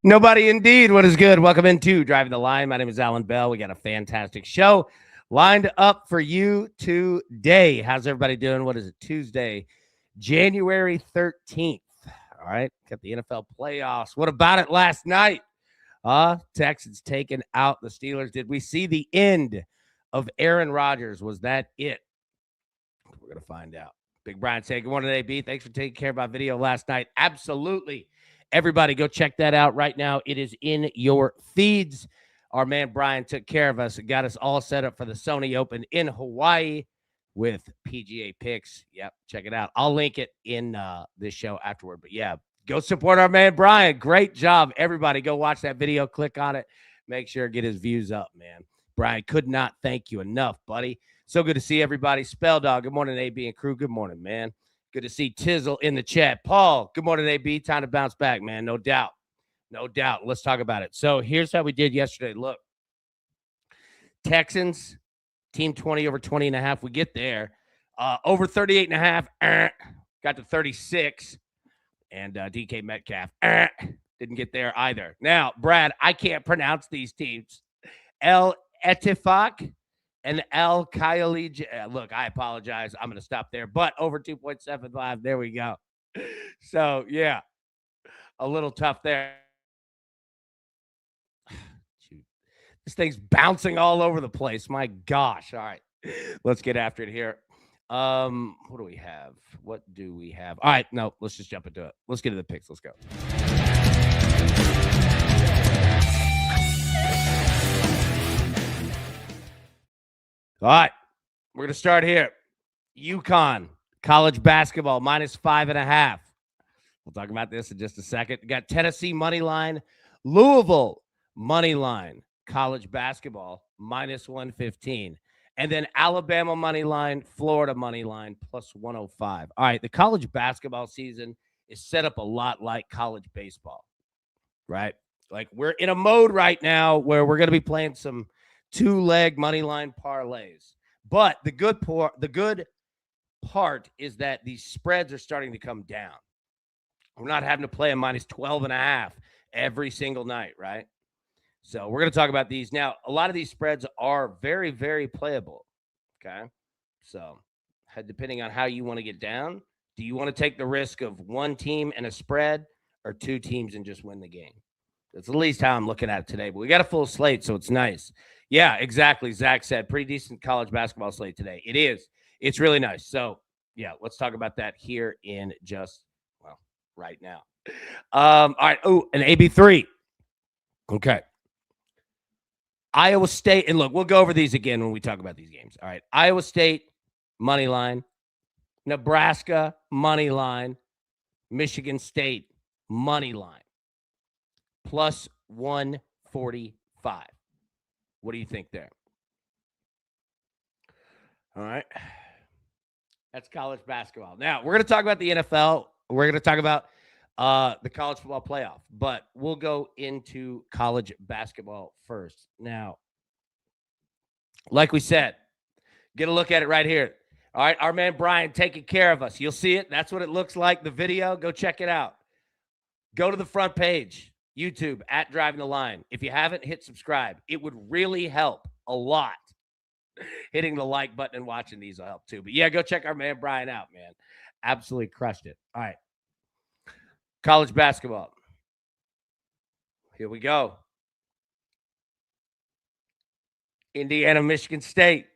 Nobody indeed. What is good? Welcome into Driving the Line. My name is Alan Bell. We got a fantastic show lined up for you today. How's everybody doing? What is it? Tuesday, January 13th. All right. Got the NFL playoffs. What about it last night? Texans taking out the Steelers. Did we see the end of Aaron Rodgers? Was that it? We're going to find out. Big Brian saying, good morning, AB. Thanks for taking care of my video last night. Absolutely. Everybody, go check that out right now. It is in your feeds. Our man Brian took care of us and got us all set up for the Sony Open in Hawaii with PGA picks. Yep, check it out. I'll link it in this show afterward. But yeah, go support our man Brian. Great job. Everybody, go watch that video. Click on it. Make sure to get his views up, man. Brian, could not thank you enough, buddy. So good to see everybody. Spell Dog, good morning, AB and crew. Good morning, man. Good to see Tizzle in the chat. Paul, good morning, AB. Time to bounce back, man. No doubt. No doubt. Let's talk about it. So here's how we did yesterday. Look, Texans, team 20 over 20 and a half. We get there. Over 38 and a half. Got to 36. And DK Metcalf didn't get there either. Now, Brad, I can't pronounce these teams. El Etifak and Al Khalij. Look, I apologize. I'm going to stop there. But over 2.75. There we go. So, yeah, a little tough there. Shoot. This thing's bouncing all over the place. My gosh. All right. Let's get after it here. What do we have? What do we have? All right. No, let's just jump into it. Let's get to the picks. Let's go. All right, we're going to start here. UConn, college basketball, -5.5. We'll talk about this in just a second. We got Tennessee money line, Louisville money line, college basketball, -115. And then Alabama money line, Florida money line, +105. All right, the college basketball season is set up a lot like college baseball, right? Like we're in a mode right now where we're going to be playing some two-leg money line parlays. But the good part is that these spreads are starting to come down. We're not having to play a -12.5 every single night, right? So we're going to talk about these. Now, a lot of these spreads are very, very playable, okay? So depending on how you want to get down, do you want to take the risk of one team and a spread or two teams and just win the game? That's at least how I'm looking at it today. But we got a full slate, so it's nice. Yeah, exactly. Zach said pretty decent college basketball slate today. It is. It's really nice. So, yeah, let's talk about that here in just, well, right now. All right. Oh, an AB3. Okay. Iowa State. And look, we'll go over these again when we talk about these games. All right. Iowa State, money line. Nebraska, money line. Michigan State, money line. +145. What do you think there? All right. That's college basketball. Now, we're going to talk about the NFL. We're going to talk about the college football playoff, but we'll go into college basketball first. Now, like we said, get a look at it right here. All right. Our man Brian taking care of us. You'll see it. That's what it looks like. The video, go check it out. Go to the front page. YouTube at Driving the Line. If you haven't, hit subscribe. It would really help a lot. Hitting the like button and watching these will help too. But yeah, go check our man Brian out, man. Absolutely crushed it. All right. College basketball. Here we go. Indiana, Michigan State.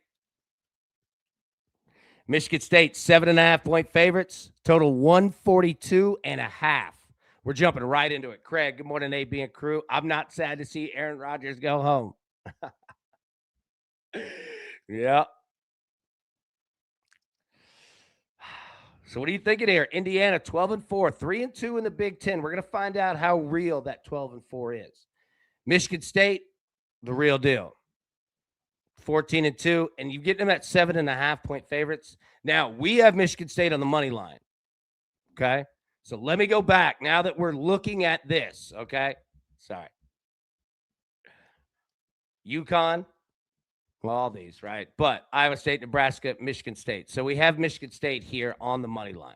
Michigan State, 7.5-point favorites. Total 142.5. We're jumping right into it. Craig, good morning, AB and crew. I'm not sad to see Aaron Rodgers go home. Yeah. So what are you thinking here? Indiana, 12-4, 3-2 in the Big Ten. We're going to find out how real that 12-4 is. Michigan State, the real deal. 14-2, and you get them at 7.5-point favorites. Now, we have Michigan State on the money line. Okay? So let me go back now that we're looking at this, okay? Sorry. UConn, well, all these, right? But Iowa State, Nebraska, Michigan State. So we have Michigan State here on the money line.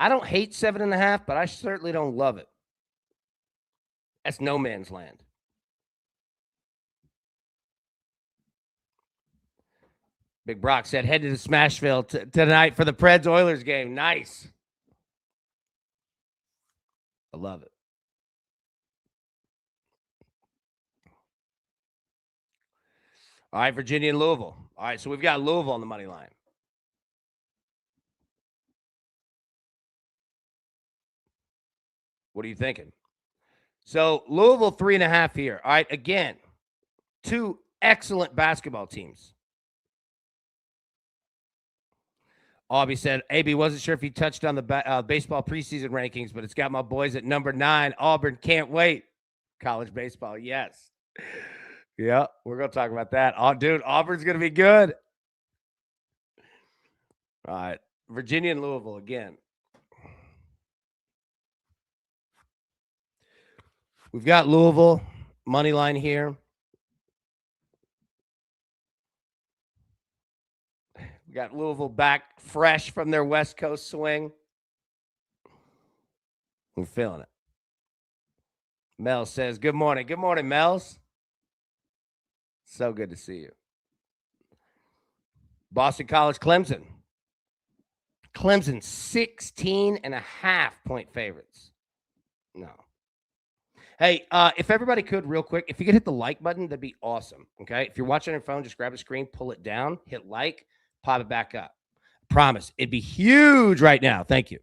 I don't hate 7.5, but I certainly don't love it. That's no man's land. Big Brock said, head to Smashville tonight for the Preds Oilers game. Nice. I love it. All right, Virginia and Louisville. All right, so we've got Louisville on the money line. What are you thinking? So Louisville 3.5 here. All right, again, two excellent basketball teams. Aubie said, AB wasn't sure if he touched on the baseball preseason rankings, but it's got my boys at number 9. Auburn can't wait. College baseball, yes. Yeah, we're going to talk about that. Oh, dude, Auburn's going to be good. All right, Virginia and Louisville again. We've got Louisville money line here. We got Louisville back fresh from their West Coast swing. We're feeling it. Mel says, good morning. Good morning, Mels. So good to see you. Boston College, Clemson. Clemson, 16.5-point favorites. No. Hey, if everybody could, real quick, if you could hit the like button, that'd be awesome. Okay? If you're watching on your phone, just grab a screen, pull it down, hit like, pop it back up. Promise. It'd be huge right now. Thank you.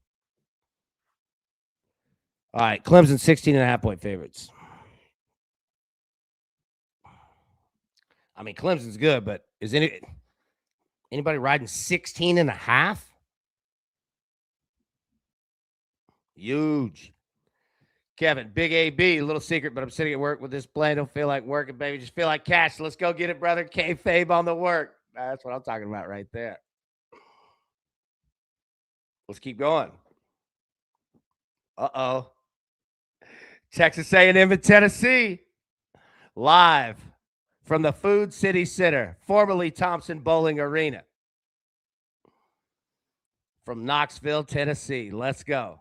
All right. Clemson, 16.5-point favorites. I mean, Clemson's good, but is anybody riding 16.5? Huge. Kevin, big AB, little secret, but I'm sitting at work with this plan. Don't feel like working, baby. Just feel like cash. Let's go get it, brother. K-Fabe on the work. That's what I'm talking about right there. Let's keep going. Uh-oh. Texas A&M in Tennessee. Live from the Food City Center, formerly Thompson Bowling Arena. From Knoxville, Tennessee. Let's go.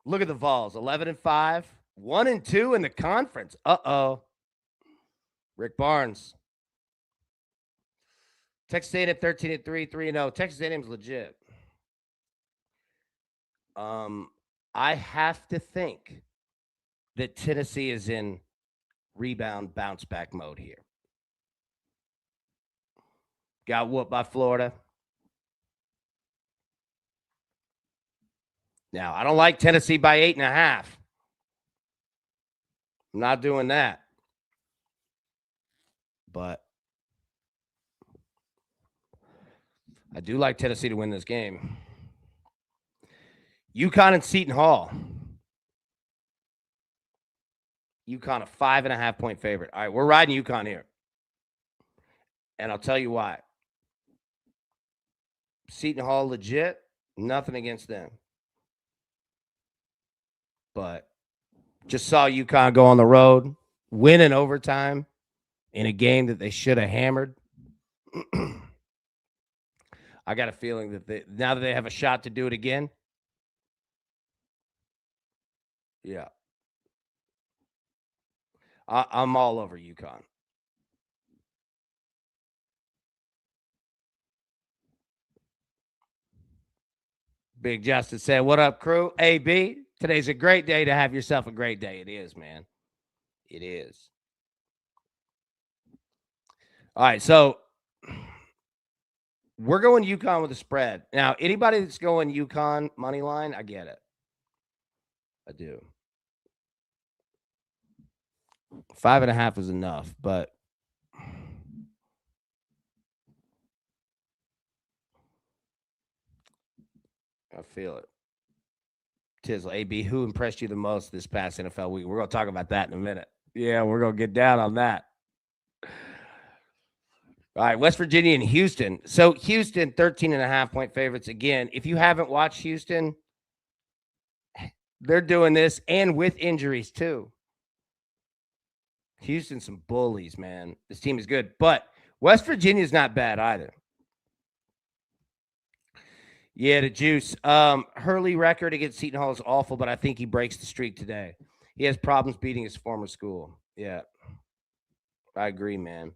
Look at the Vols, 11-5, 1-2 in the conference. Uh-oh. Rick Barnes. Texas A&M 13-3, 3-0. Texas A&M's legit. I have to think that Tennessee is in rebound bounce back mode here. Got whooped by Florida. Now, I don't like Tennessee by 8.5. I'm not doing that. But I do like Tennessee to win this game. UConn and Seton Hall. UConn a 5.5-point favorite. All right, we're riding UConn here. And I'll tell you why. Seton Hall legit. Nothing against them. But just saw UConn go on the road, win in overtime in a game that they should have hammered. I got a feeling that now that they have a shot to do it again. Yeah. I'm all over UConn. Big Justin said, what up, crew? AB, today's a great day to have yourself a great day. It is, man. It is. All right, so we're going UConn with a spread. Now, anybody that's going UConn money line, I get it. I do. 5.5 is enough, but I feel it. Tizzle, AB, who impressed you the most this past NFL week? We're going to talk about that in a minute. Yeah, we're going to get down on that. All right, West Virginia and Houston. So Houston, 13.5-point favorites. Again, if you haven't watched Houston, they're doing this and with injuries too. Houston, some bullies, man. This team is good, but West Virginia's not bad either. Yeah, the juice. Hurley record against Seton Hall is awful, but I think he breaks the streak today. He has problems beating his former school. Yeah, I agree, man.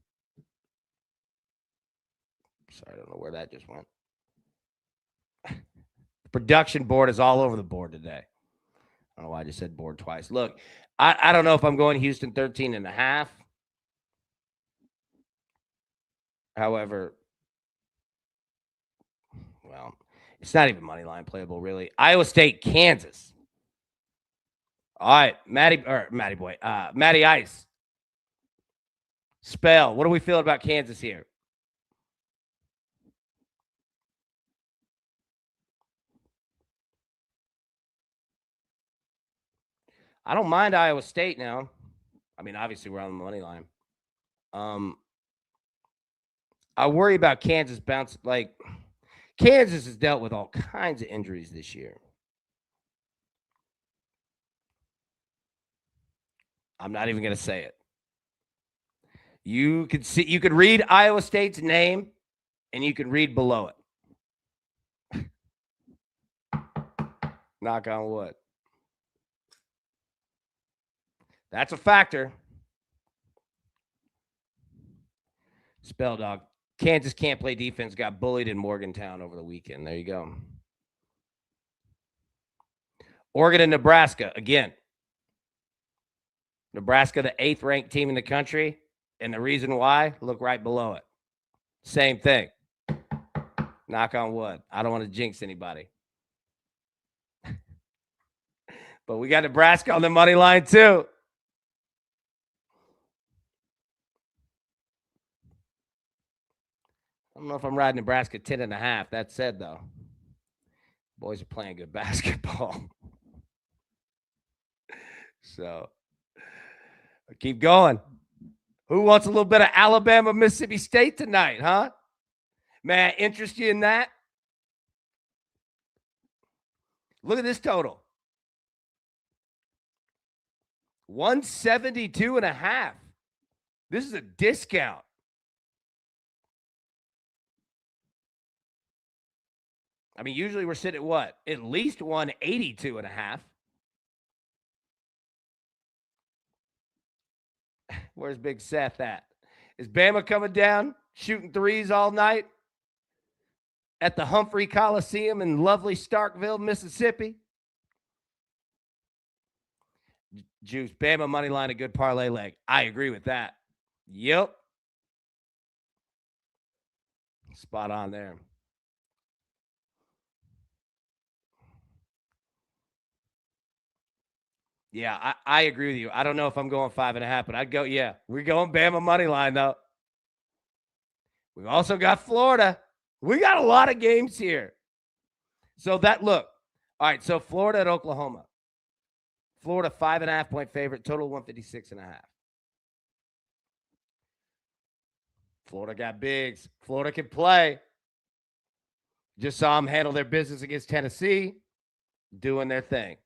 Sorry, I don't know where that just went. The production board is all over the board today. I don't know why I just said board twice. Look, I don't know if I'm going Houston 13 and a half. However, well, it's not even money line playable, really. Iowa State, Kansas. All right, Matty Ice. Spell. What do we feel about Kansas here? I don't mind Iowa State now. I mean, obviously we're on the money line. I worry about Kansas bounce. Like Kansas has dealt with all kinds of injuries this year. I'm not even going to say it. You could read Iowa State's name, and you can read below it. Knock on wood. That's a factor. Spell dog. Kansas can't play defense. Got bullied in Morgantown over the weekend. There you go. Oregon and Nebraska again. Nebraska, the 8th ranked team in the country. And the reason why, look right below it. Same thing. Knock on wood. I don't want to jinx anybody. But we got Nebraska on the money line too. I don't know if I'm riding Nebraska 10 and a half. That said, though, boys are playing good basketball. So keep going. Who wants a little bit of Alabama, Mississippi State tonight, huh? May I interest you in that? Look at this total. 172 and a half. This is a discount. I mean, usually we're sitting at what? At least 182 and a half. Where's Big Seth at? Is Bama coming down, shooting threes all night at the Humphrey Coliseum in lovely Starkville, Mississippi? Juice, Bama money line, a good parlay leg. I agree with that. Yep. Spot on there. Yeah, I agree with you. I don't know if I'm going 5.5, but I'd go, yeah. We're going Bama money line, though. We've also got Florida. We got a lot of games here. So look. All right, so Florida at Oklahoma. Florida 5.5 point favorite, total 156 and a half. Florida got bigs. Florida can play. Just saw them handle their business against Tennessee, doing their thing.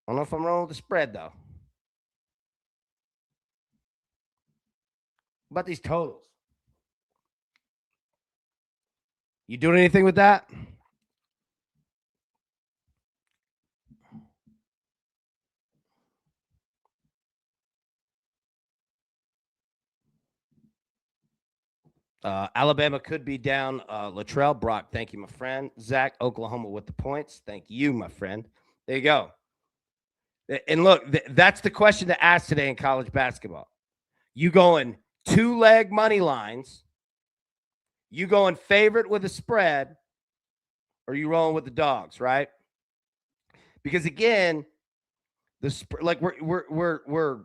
I don't know if I'm rolling with the spread, though. What about these totals? You doing anything with that? Alabama could be down. Latrell, Brock, thank you, my friend. Zach, Oklahoma with the points. Thank you, my friend. There you go. And look, that's the question to ask today in college basketball. You going 2-leg money lines? You going favorite with a spread? Or are you rolling with the dogs, right? Because again, like we're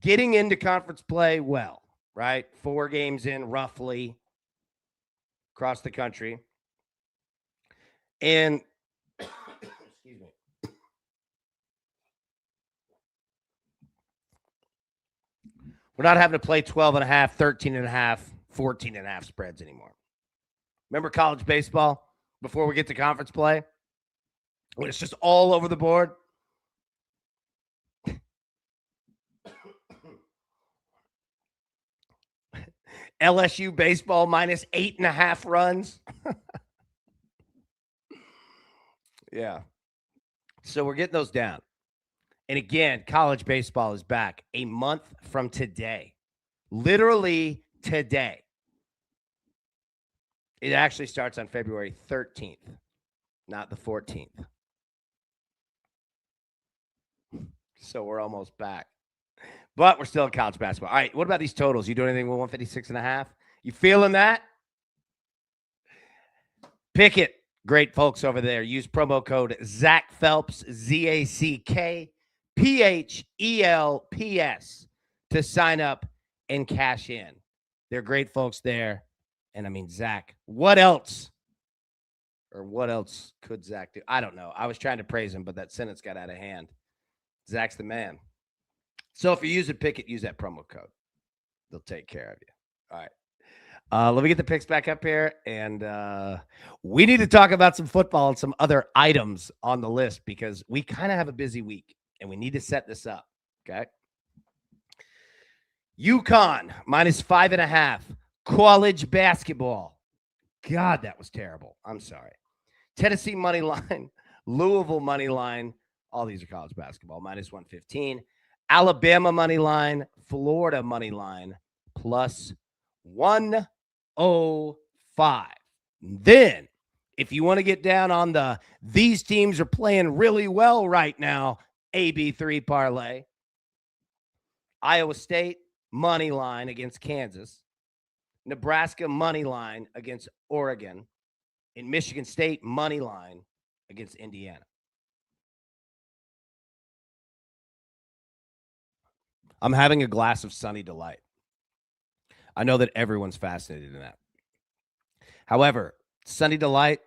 getting into conference play well, right? 4 games in roughly across the country. And excuse me. We're not having to play 12 and a half, 13 and a half, 14 and a half spreads anymore. Remember college baseball before we get to conference play? When it's just all over the board? LSU baseball minus 8.5 runs. Yeah. So we're getting those down. And again, college baseball is back a month from today. Literally today. It actually starts on February 13th, not the 14th. So we're almost back. But we're still in college basketball. All right, what about these totals? You doing anything with 156.5? You feeling that? Pick it. Great folks over there. Use promo code Zach Phelps, ZACKPHELPS, to sign up and cash in. They're great folks there. And I mean, Zach, what else? Or what else could Zach do? I don't know. I was trying to praise him, but that sentence got out of hand. Zach's the man. So if you're using Pickett, use that promo code. They'll take care of you. All right. Let me get the picks back up here, and we need to talk about some football and some other items on the list because we kind of have a busy week, and we need to set this up, okay? UConn, minus 5.5. College basketball. God, that was terrible. I'm sorry. Tennessee money line. Louisville money line. All these are college basketball, minus 115. Alabama money line. Florida money line, plus 105. Then, if you want to get down on these teams are playing really well right now, AB3 parlay. Iowa State money line against Kansas. Nebraska money line against Oregon. And Michigan State money line against Indiana. I'm having a glass of Sunny Delight. I know that everyone's fascinated in that. However, Sunny Delight,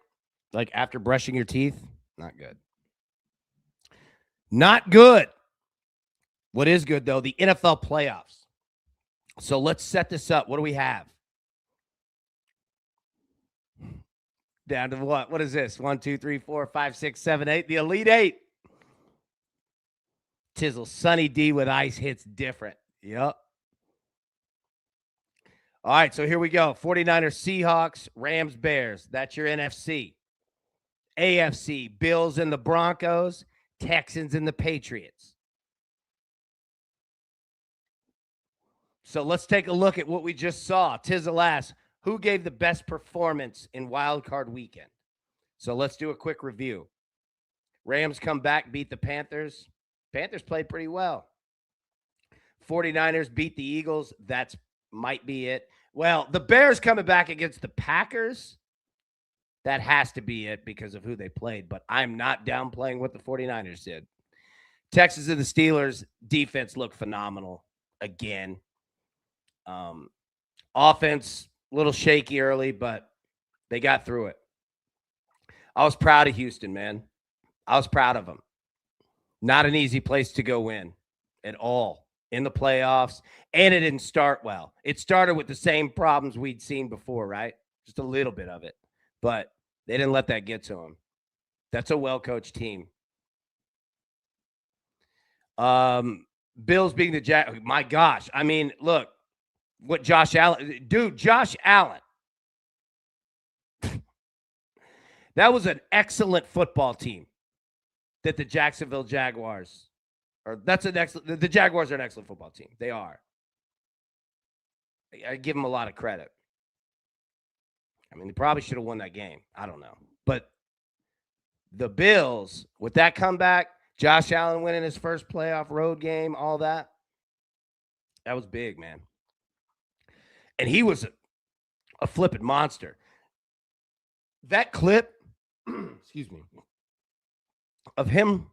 like after brushing your teeth, not good. Not good. What is good, though, the NFL playoffs. So let's set this up. What do we have? Down to what? What is this? 1, 2, 3, 4, 5, 6, 7, 8. The Elite Eight. Tizzle, Sunny D with ice hits different. Yep. All right, so here we go. 49ers, Seahawks, Rams, Bears. That's your NFC. AFC, Bills and the Broncos, Texans and the Patriots. So let's take a look at what we just saw. Tizzle asks, who gave the best performance in Wild Card Weekend? So let's do a quick review. Rams come back, beat the Panthers. Panthers played pretty well. 49ers beat the Eagles. That's might be it. Well, the Bears coming back against the Packers. That has to be it because of who they played. But I'm not downplaying what the 49ers did. Texans and the Steelers defense looked phenomenal again. Offense, a little shaky early, but they got through it. I was proud of Houston, man. I was proud of them. Not an easy place to go in at all in the playoffs, and it didn't start well. It started with the same problems we'd seen before, right? Just a little bit of it, but they didn't let that get to them. That's a well-coached team. Bills being the Jack. My gosh. I mean, look, what Josh Allen. Dude, Josh Allen. That was an excellent football team that the Jacksonville Jaguars the Jaguars are an excellent football team. They are. I give them a lot of credit. I mean, they probably should have won that game. I don't know. But the Bills, with that comeback, Josh Allen winning his first playoff road game, all that, that was big, man. And he was a flipping monster. That clip, excuse me, of him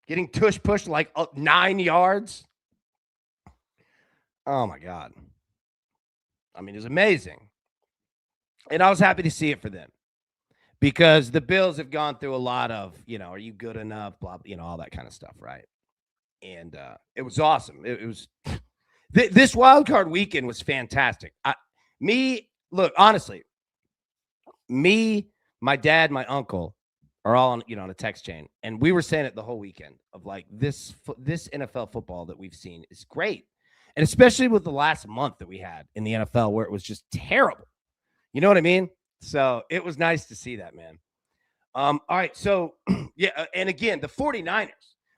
getting tush-pushed like 9 yards. Oh, my God. I mean, it was amazing. And I was happy to see it for them because the Bills have gone through a lot of, are you good enough, blah, all that kind of stuff, right? And it was awesome. It was this wild card weekend was fantastic. Look, honestly, my dad, my uncle are all on, on a text chain. And we were saying it the whole weekend of like this NFL football that we've seen is great. And especially with the last month that we had in the NFL where it was just terrible. You know what I mean? So it was nice to see that, man. All right. So, yeah. And again, the 49ers,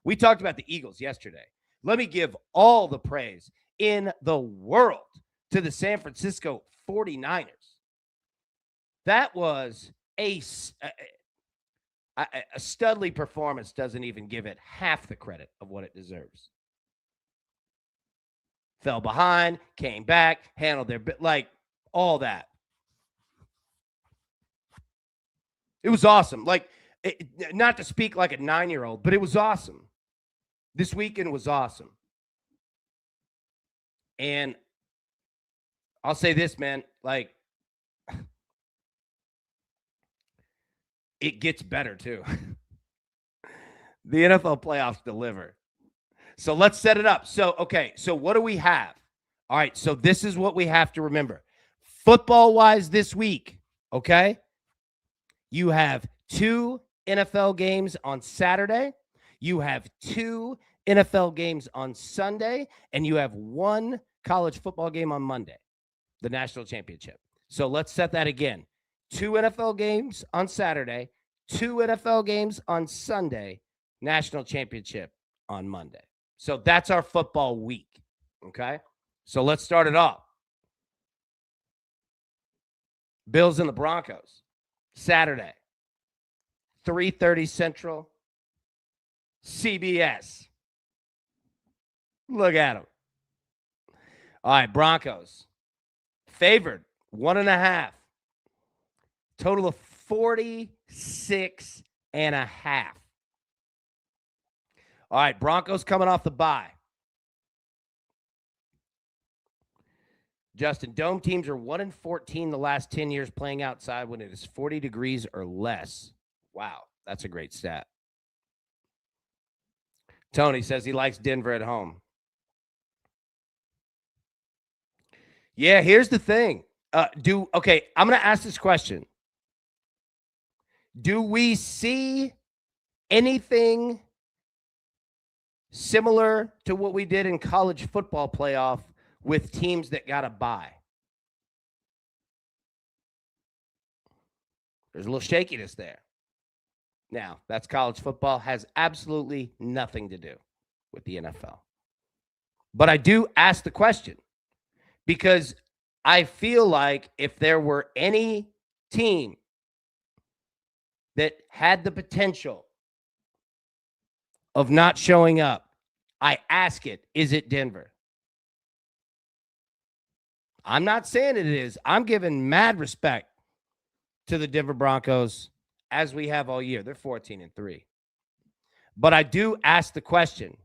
we talked about the Eagles yesterday. Let me give all the praise in the world to the San Francisco 49ers. That was a Studley performance doesn't even give it half the credit of what it deserves. Fell behind, came back, handled their bit, like all that. It was awesome. Like, not to speak like a 9-year-old, but it was awesome. This weekend was awesome. And I'll say this, man, like, it gets better too. The NFL playoffs deliver. So let's set it up. So, okay, so what do we have? All right, so this is what we have to remember. Football-wise this week, okay? You have 2 NFL games on Saturday. You have 2 NFL games on Sunday. And you have 1 college football game on Monday, the national championship. So let's set that again. 2 NFL games on Saturday, 2 NFL games on Sunday, national championship on Monday. So that's our football week, okay? So let's start it off. Bills and the Broncos, Saturday, 3:30 Central, CBS. Look at them. All right, Broncos, favored 1.5. Total of 46.5. All right, Broncos coming off the bye. Justin, dome teams are 1-14 the last 10 years playing outside when it is 40 degrees or less. Wow, that's a great stat. Tony says he likes Denver at home. Yeah, here's the thing. Okay, I'm going to ask this question. Do we see anything similar to what we did in college football playoff with teams that got a bye? There's a little shakiness there. Now, that's college football, has absolutely nothing to do with the NFL. But I do ask the question because I feel like if there were any team that had the potential of not showing up, I ask it, is it Denver? I'm not saying it is. I'm giving mad respect to the Denver Broncos as we have all year. They're 14-3. But I do ask the question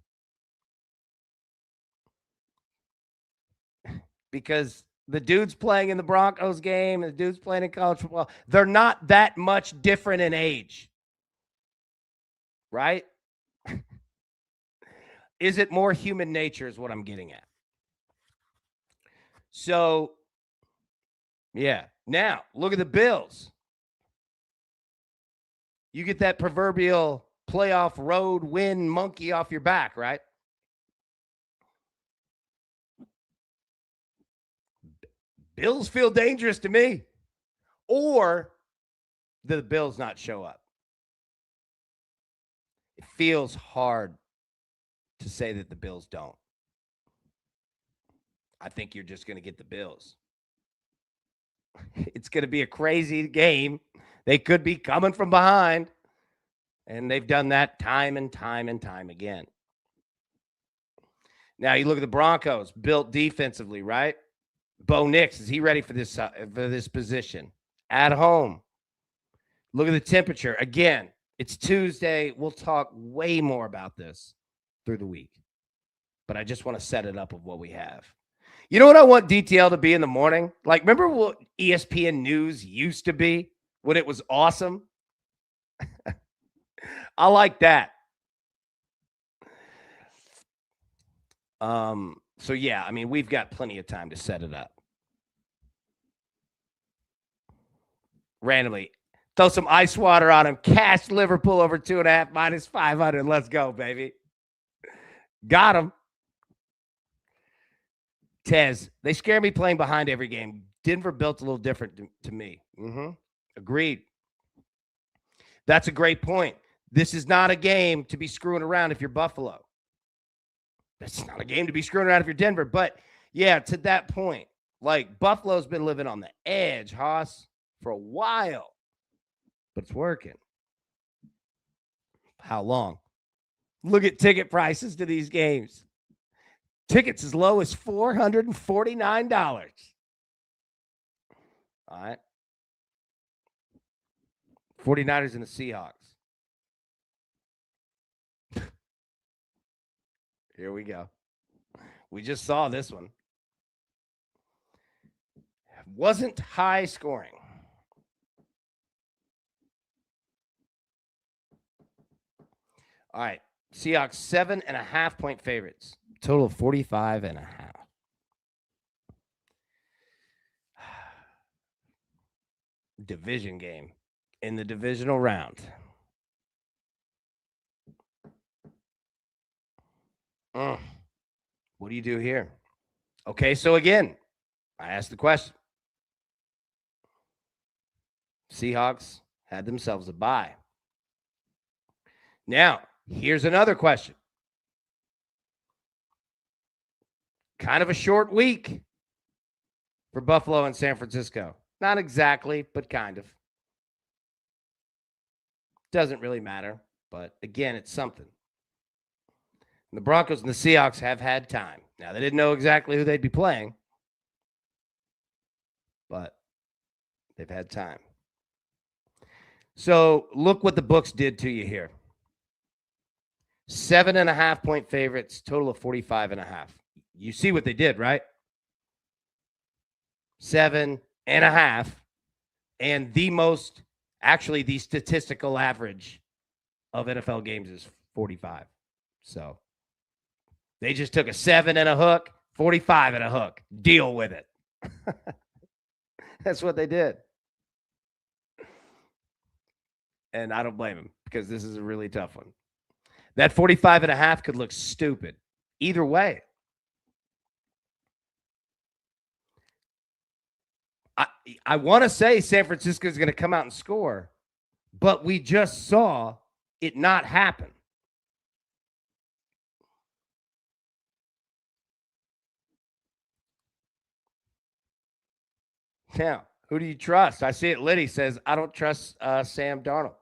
because the dudes playing in the Broncos game and the dudes playing in college football, they're not that much different in age, right? Is it more human nature is what I'm getting at. So, yeah. Now, look at the Bills. You get that proverbial playoff road win monkey off your back, right? Bills feel dangerous to me. Or the Bills not show up. It feels hard to say that the Bills don't. I think you're just going to get the Bills. It's going to be a crazy game. They could be coming from behind. And they've done that time and time and time again. Now you look at the Broncos, built defensively, right? Bo Nix, is he ready for this position? At home. Look at the temperature. Again, it's Tuesday. We'll talk way more about this through the week. But I just want to set it up of what we have. You know what I want DTL to be in the morning? Like, remember what ESPN News used to be when it was awesome? I like that. So, yeah, I mean, we've got plenty of time to set it up. Randomly, throw some ice water on him. Cash Liverpool over 2.5 minus 500. Let's go, baby. Got him. Tez, they scare me playing behind every game. Denver built a little different to me. Agreed. That's a great point. This is not a game to be screwing around if you're Buffalo. It's not a game to be screwing around if you're Denver. But yeah, to that point, like Buffalo's been living on the edge, Haas, for a while, but it's working. How long? Look at ticket prices to these games. Tickets as low as $449. All right. 49ers and the Seahawks. Here we go. We just saw this one. Wasn't high scoring. All right. Seahawks 7.5-point favorites. Total of 45.5. Division game in the divisional round. What do you do here? Okay, so again, I asked the question. Seahawks had themselves a bye. Now, here's another question. Kind of a short week for Buffalo and San Francisco. Not exactly, but kind of. Doesn't really matter, but again, it's something. The Broncos and the Seahawks have had time. Now, they didn't know exactly who they'd be playing, but they've had time. So look what the books did to you here. 7.5-point favorites, total of 45.5. You see what they did, right? 7.5, and the statistical average of NFL games is 45. So they just took a 7 and a hook, 45 and a hook. Deal with it. That's what they did. And I don't blame them because this is a really tough one. That 45.5 could look stupid. Either way. I want to say San Francisco is going to come out and score, but we just saw it not happen. Now, who do you trust? I see it. Liddy says, I don't trust Sam Darnold.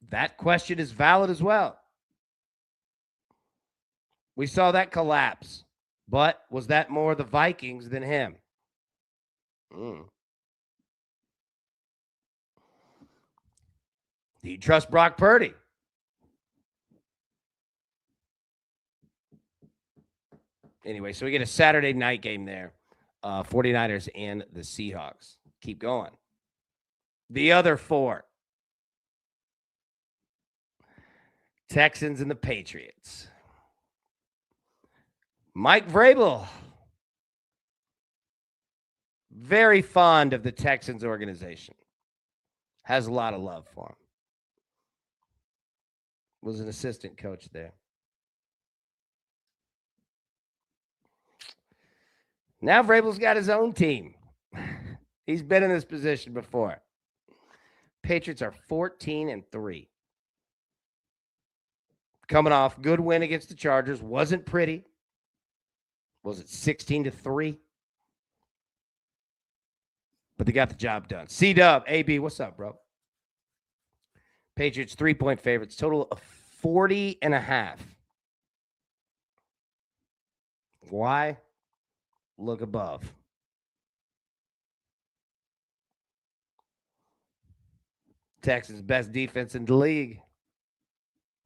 That question is valid as well. We saw that collapse, but was that more the Vikings than him? Do you trust Brock Purdy? Anyway, so we get a Saturday night game there. 49ers and the Seahawks. Keep going. The other four. Texans and the Patriots. Mike Vrabel. Very fond of the Texans organization. Has a lot of love for him. Was an assistant coach there. Now Vrabel's got his own team. He's been in this position before. Patriots are 14-3. Coming off good win against the Chargers. Wasn't pretty. Was it 16-3? But they got the job done. C-Dub, AB, what's up, bro? Patriots 3-point favorites. Total of 40.5. Why? Look above. Texans' best defense in the league.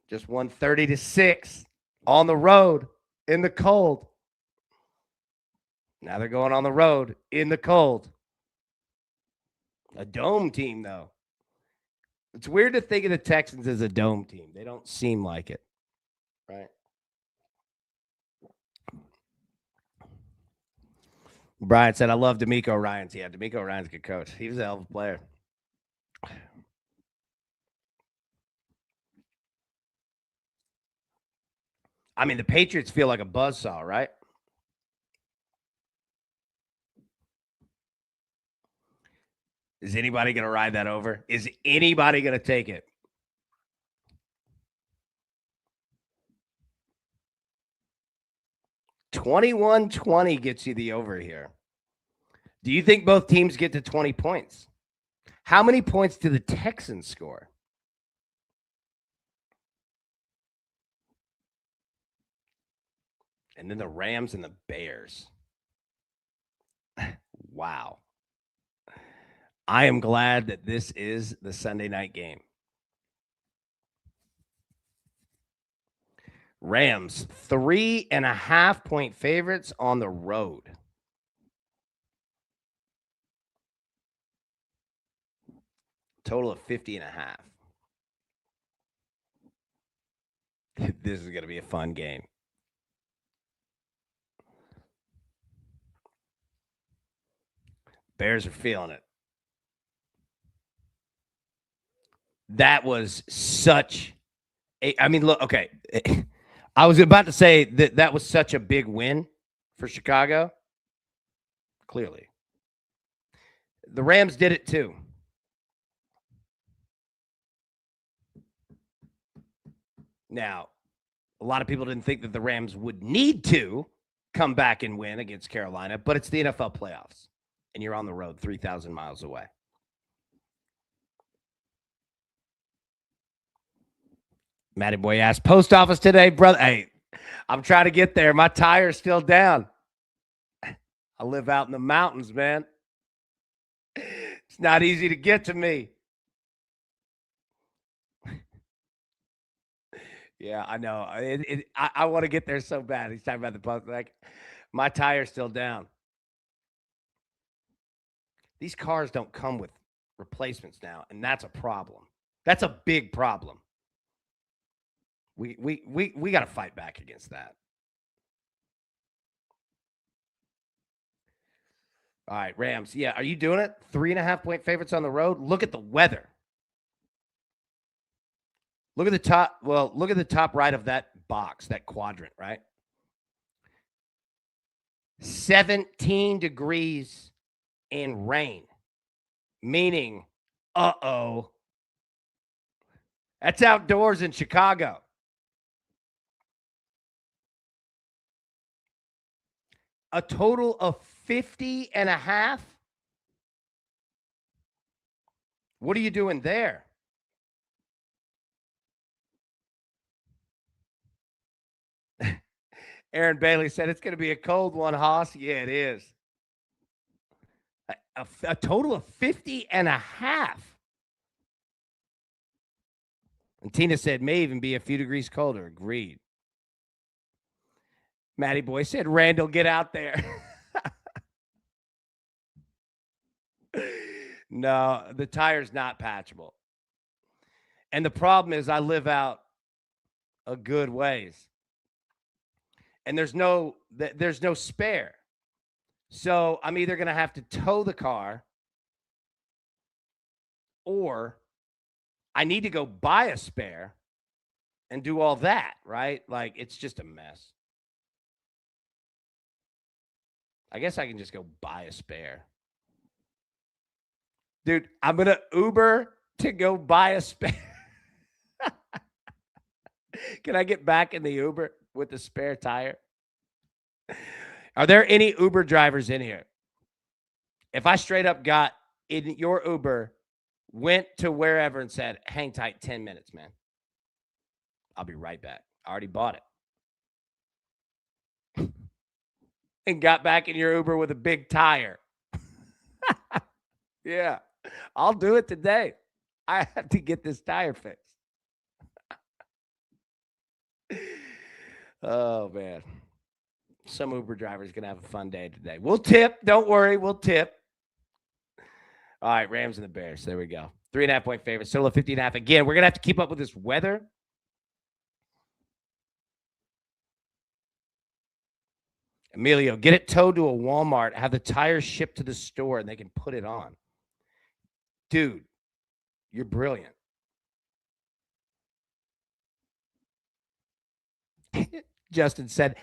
Just won 30-6 on the road in the cold. Now they're going on the road in the cold. A dome team, though. It's weird to think of the Texans as a dome team. They don't seem like it, right? Brian said, I love D'Amico Ryans. Yeah, D'Amico Ryans a good coach. He was a hell of a player. I mean, the Patriots feel like a buzzsaw, right? Is anybody going to ride that over? Is anybody going to take it? $21.20 gets you the over here. Do you think both teams get to 20 points? How many points do the Texans score? And then the Rams and the Bears. Wow. I am glad that this is the Sunday night game. Rams, 3.5-point favorites on the road. Total of 50.5. This is going to be a fun game. Bears are feeling it. That was such I mean, look, okay. I was about to say that was such a big win for Chicago. Clearly. The Rams did it too. Now, a lot of people didn't think that the Rams would need to come back and win against Carolina, but it's the NFL playoffs, and you're on the road 3,000 miles away. Matty Boy asked, post office today, brother. Hey, I'm trying to get there. My tire's still down. I live out in the mountains, man. It's not easy to get to me. Yeah, I know. I want to get there so bad. He's talking about the post. Like, my tire's still down. These cars don't come with replacements now, and that's a problem. That's a big problem. We got to fight back against that. All right, Rams. Yeah, are you doing it? 3.5-point favorites on the road. Look at the weather. Look at the top. Well, look at the top right of that box, that quadrant, right? 17 degrees and rain, meaning, uh-oh. That's outdoors in Chicago. A total of 50.5. What are you doing there? Aaron Bailey said it's going to be a cold one, Haas. Yeah, it is. A total of 50.5. And Tina said may even be a few degrees colder. Agreed. Matty Boy said, Randall, get out there. No, the tire's not patchable. And the problem is I live out a good ways. And there's no spare. So I'm either going to have to tow the car or I need to go buy a spare and do all that, right? Like, it's just a mess. I guess I can just go buy a spare. Dude, I'm going to Uber to go buy a spare. Can I get back in the Uber with the spare tire? Are there any Uber drivers in here? If I straight up got in your Uber, went to wherever and said, hang tight 10 minutes, man. I'll be right back. I already bought it. And got back in your Uber with a big tire. Yeah, I'll do it today. I have to get this tire fixed. Oh, man. Some Uber drivers going to have a fun day today. We'll tip. Don't worry. We'll tip. All right, Rams and the Bears. There we go. 3.5-point favorites. Total of 50.5. Again, we're going to have to keep up with this weather. Emilio, get it towed to a Walmart, have the tires shipped to the store, and they can put it on. Dude, you're brilliant. Justin said,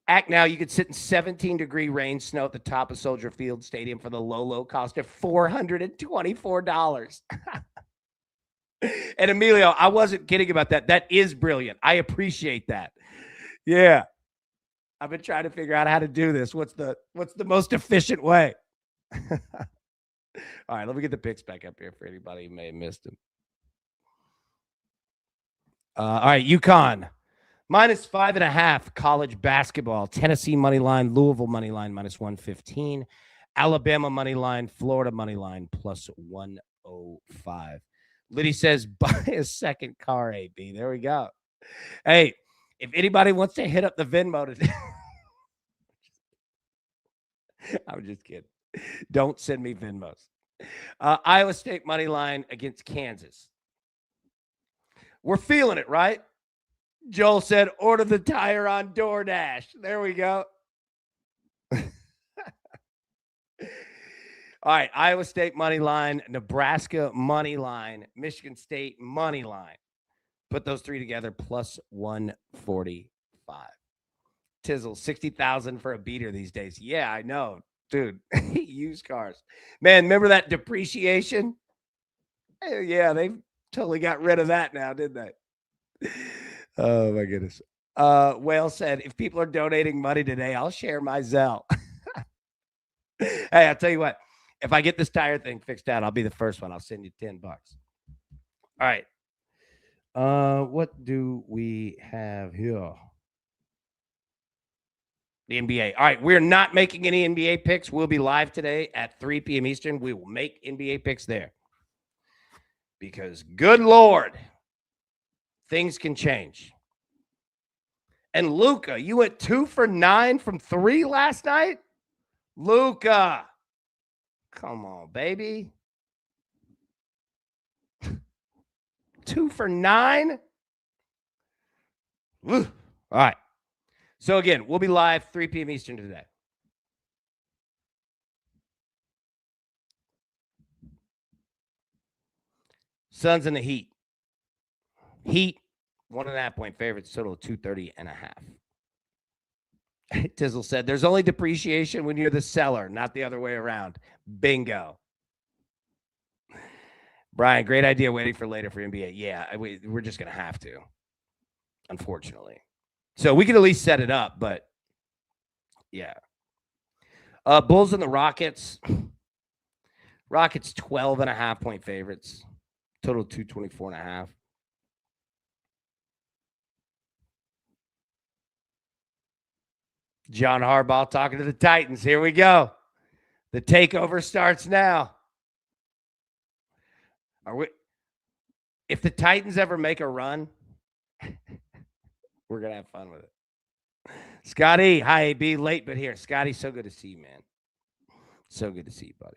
act now, you could sit in 17-degree rain, snow at the top of Soldier Field Stadium for the low cost of $424. And Emilio, I wasn't kidding about that. That is brilliant. I appreciate that. Yeah. I've been trying to figure out how to do this. What's the most efficient way? All right, let me get the picks back up here for anybody who may have missed them. All right, UConn. -5.5 college basketball. Tennessee money line, Louisville money line -115. Alabama money line, Florida money line +105. Liddy says, buy a second car, AB. There we go. Hey, if anybody wants to hit up the Venmo today, I'm just kidding. Don't send me Venmos. Iowa State money line against Kansas. We're feeling it, right? Joel said, order the tire on DoorDash. There we go. All right, Iowa State money line, Nebraska money line, Michigan State money line. Put those three together, +145. Tizzle, 60,000 for a beater these days. Yeah, I know, dude. Used cars, man. Remember that depreciation? Yeah, they totally got rid of that now, didn't they? Oh my goodness. Whale said, if people are donating money today, I'll share my Zelle. Hey, I'll tell you what. If I get this tire thing fixed out, I'll be the first one. I'll send you $10. All right. What do we have here? The NBA. All right, we're not making any NBA picks. We'll be live today at 3 p.m. Eastern. We will make NBA picks there. Because, good Lord, things can change. And Luka, you went 2 for 9 from 3 last night? Luka. Come on, baby. 2 for 9? Woo. All right. So, again, we'll be live 3 p.m. Eastern today. Suns and the Heat. Heat, 1.5-point favorites, total of 230.5. Tizzle said, there's only depreciation when you're the seller, not the other way around. Bingo. Brian, great idea waiting for later for NBA. Yeah, we're just going to have to, unfortunately. So we can at least set it up, but yeah. Bulls and the Rockets. Rockets 12.5-point favorites. Total 224.5. John Harbaugh talking to the Titans. Here we go. The takeover starts now. If the Titans ever make a run, we're going to have fun with it. Scotty, hi, AB, late but here. Scotty, so good to see you, man. So good to see you, buddy.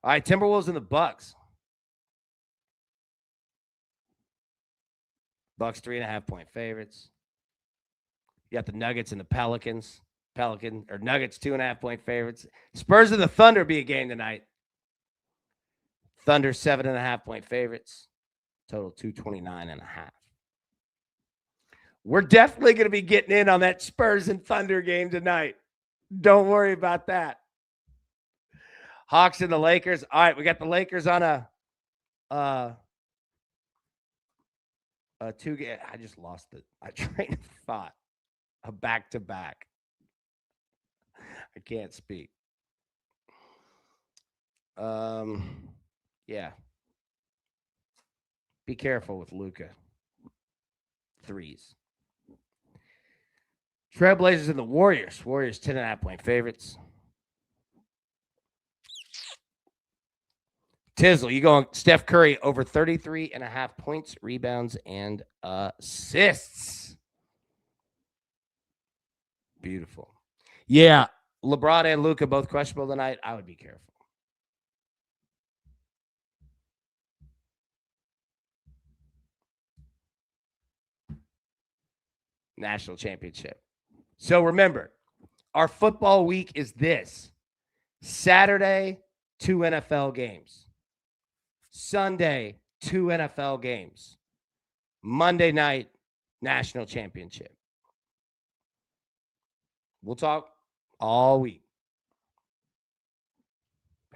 All right, Timberwolves and the Bucks. Bucks 3.5-point favorites. You got the Nuggets and the Pelicans. Nuggets 2.5-point favorites. Spurs and the Thunder be a game tonight. Thunder 7.5-point favorites. Total 229.5. We're definitely going to be getting in on that Spurs and Thunder game tonight. Don't worry about that. Hawks and the Lakers. All right, we got the Lakers on a two-game. I just lost my train of thought. A back-to-back. I can't speak. Yeah. Be careful with Luka. Threes. Trailblazers and the Warriors. Warriors 10.5-point favorites. Tizzle, you going Steph Curry over 33.5 points, rebounds, and assists. Beautiful. Yeah, LeBron and Luka both questionable tonight. I would be careful. National championship. So remember, our football week is this. Saturday, 2 NFL games. Sunday, 2 NFL games. Monday night, national championship. We'll talk all week.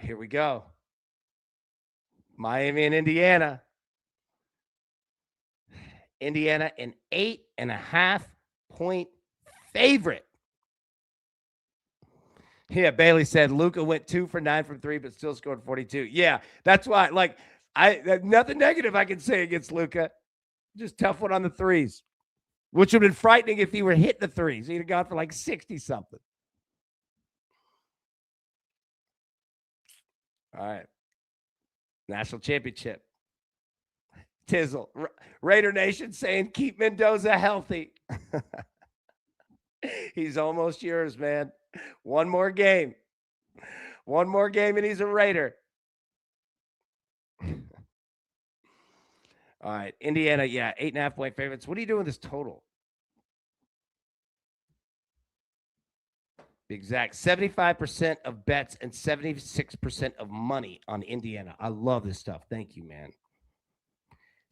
Here we go. Miami and Indiana. Indiana, an 8.5-point favorite. Yeah, Bailey said Luka went 2 for 9 from 3, but still scored 42. Yeah, that's why. Like, nothing negative I can say against Luka. Just tough one on the threes, which would have been frightening if he were hitting the threes. He'd have gone for like 60 something. All right, national championship. Tizzle, Raider Nation saying keep Mendoza healthy. He's almost yours, man. One more game. One more game, and he's a Raider. All right. Indiana, yeah, 8.5-point favorites. What are you doing with this total? The exact 75% of bets and 76% of money on Indiana. I love this stuff. Thank you, man.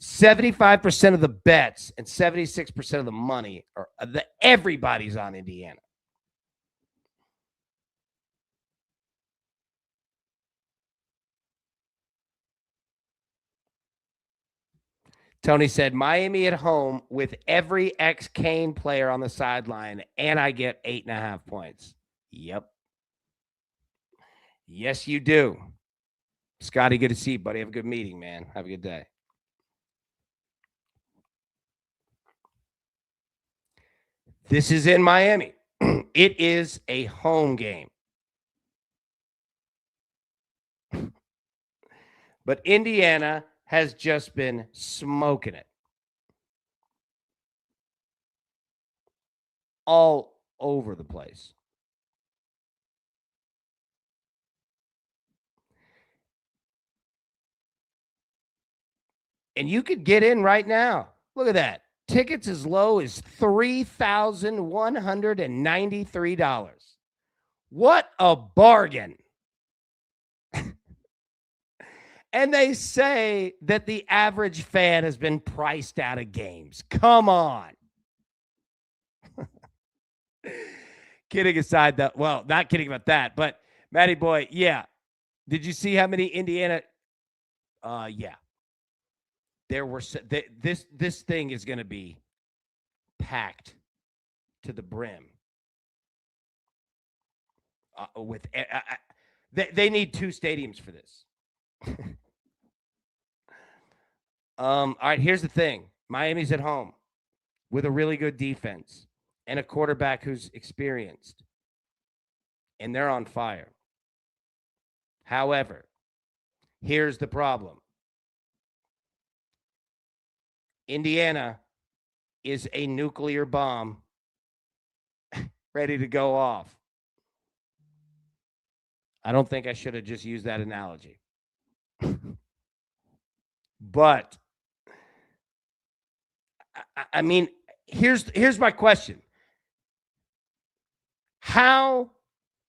75% of the bets and 76% of the money are everybody's on Indiana. Tony said Miami at home with every ex-Kane player on the sideline, and I get 8.5 points. Yep. Yes, you do. Scotty, good to see you, buddy. Have a good meeting, man. Have a good day. This is in Miami. It is a home game. But Indiana has just been smoking it. All over the place. And you could get in right now. Look at that. Tickets as low as $3,193. What a bargain. And they say that the average fan has been priced out of games. Come on. Kidding aside, though. Well, not kidding about that, but Matty Boy, yeah. Did you see how many Indiana? Yeah. There were this thing is going to be packed to the brim. They need 2 stadiums for this. All right, here's the thing. Miami's at home with a really good defense and a quarterback who's experienced. And they're on fire. However, here's the problem. Indiana is a nuclear bomb ready to go off. I don't think I should have just used that analogy. But I mean, here's my question. How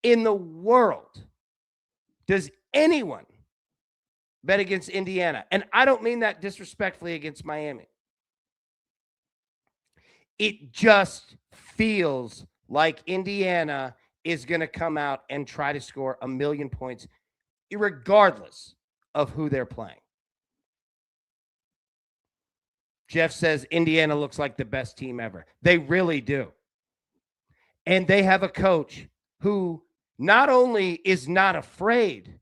in the world does anyone bet against Indiana? And I don't mean that disrespectfully against Miami. It just feels like Indiana is going to come out and try to score 1,000,000 points, regardless of who they're playing. Jeff says Indiana looks like the best team ever. They really do. And they have a coach who not only is not afraid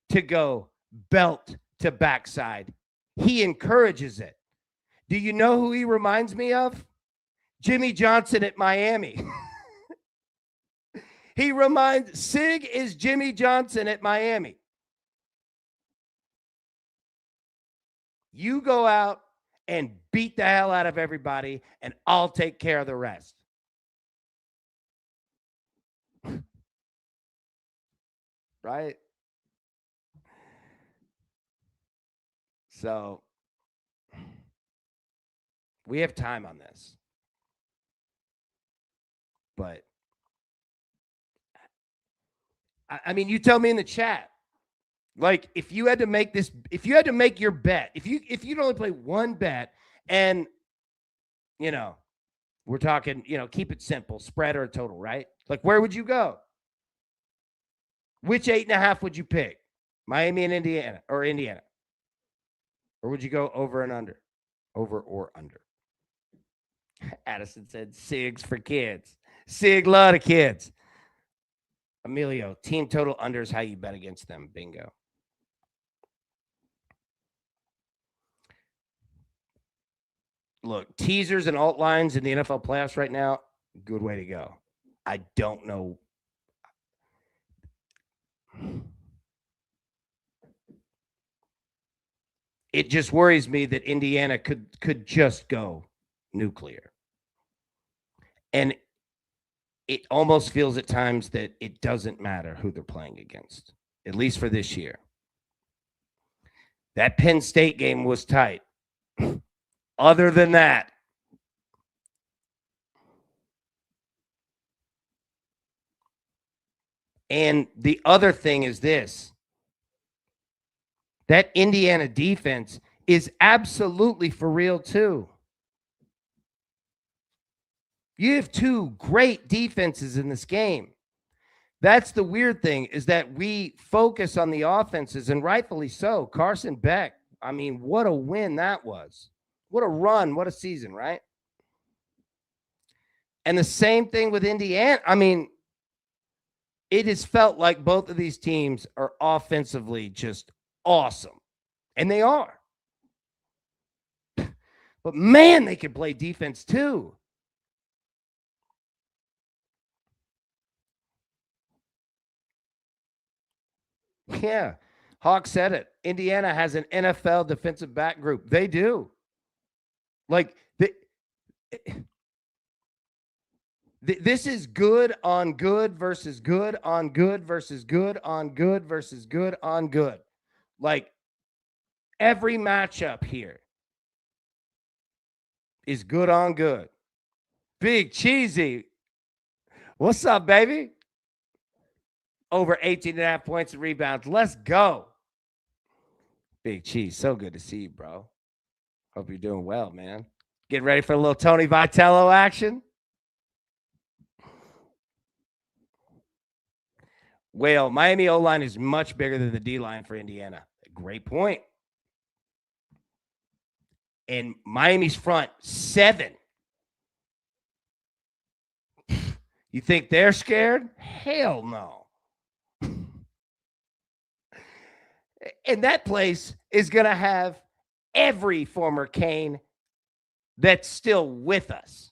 to go belt to backside, he encourages it. Do you know who he reminds me of? Jimmy Johnson at Miami. Sig is Jimmy Johnson at Miami. You go out and beat the hell out of everybody, and I'll take care of the rest. Right? So we have time on this. But I mean, you tell me in the chat. Like, if you had to make your bet, if you'd only play one bet, and we're talking, keep it simple, spread or total, right? Like, where would you go? Which 8.5 would you pick? Miami and Indiana, or Indiana? Or would you go over and under? Over or under? Addison said SIGs for kids. SIG, lot of kids. Emilio, team total unders, how you bet against them. Bingo. Look, teasers and alt lines in the NFL playoffs right now, good way to go. I don't know. It just worries me that Indiana could just go nuclear. And it almost feels at times that it doesn't matter who they're playing against, at least for this year. That Penn State game was tight. Other than that, and the other thing is this, that Indiana defense is absolutely for real too. You have two great defenses in this game. That's the weird thing, is that we focus on the offenses, and rightfully so. Carson Beck, I mean, what a win that was. What a run, what a season, right? And the same thing with Indiana. I mean, it has felt like both of these teams are offensively just awesome. And they are. But man, they can play defense too. Yeah. Hawk said it. Indiana has an NFL defensive back group. They do. Like, this is good on good versus good on good versus good on good versus good on good. Like, every matchup here is good on good. Big Cheesy. What's up, baby? Over 18.5 points and rebounds. Let's go. Big Cheese. So good to see you, bro. Hope you're doing well, man. Getting ready for a little Tony Vitello action? Well, Miami O-line is much bigger than the D-line for Indiana. Great point. And Miami's front, 7. You think they're scared? Hell no. And that place is going to have every former Cane that's still with us.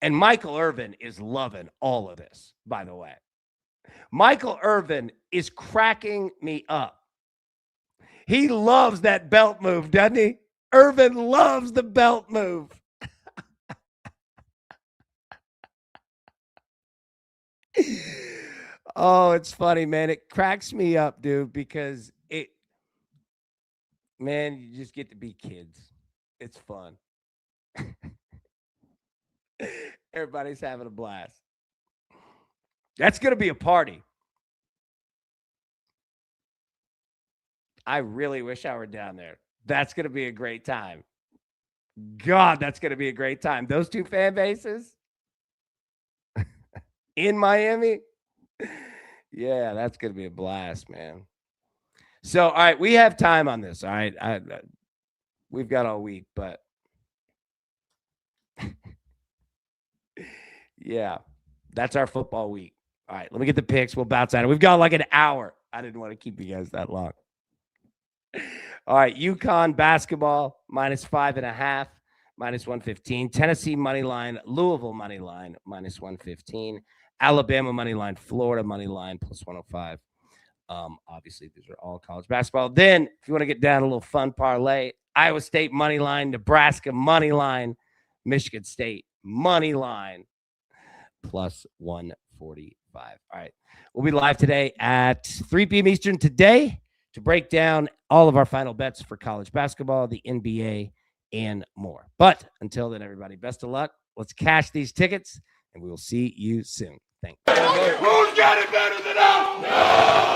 And Michael Irvin is loving all of this, by the way. Michael Irvin is cracking me up. He loves that belt move, doesn't he? Irvin loves the belt move. Oh, it's funny, man. It cracks me up, dude, because man, you just get to be kids. It's fun. Everybody's having a blast. That's going to be a party. I really wish I were down there. That's going to be a great time. God, that's going to be a great time. Those two fan bases in Miami. Yeah, that's going to be a blast, man. So, all right, we have time on this. All right. We've got all week, but yeah, that's our football week. All right, let me get the picks. We'll bounce out. We've got like an hour. I didn't want to keep you guys that long. All right, UConn basketball, -5.5, -115. Tennessee money line, Louisville money line, -115. Alabama money line, Florida money line, +105. Obviously, these are all college basketball. Then, if you want to get down a little fun parlay, Iowa State money line, Nebraska money line, Michigan State money line, +145. All right, we'll be live today at 3 p.m. Eastern today to break down all of our final bets for college basketball, the NBA, and more. But until then, everybody, best of luck. Let's cash these tickets, and we will see you soon. Thanks. Who's got it better than us? No!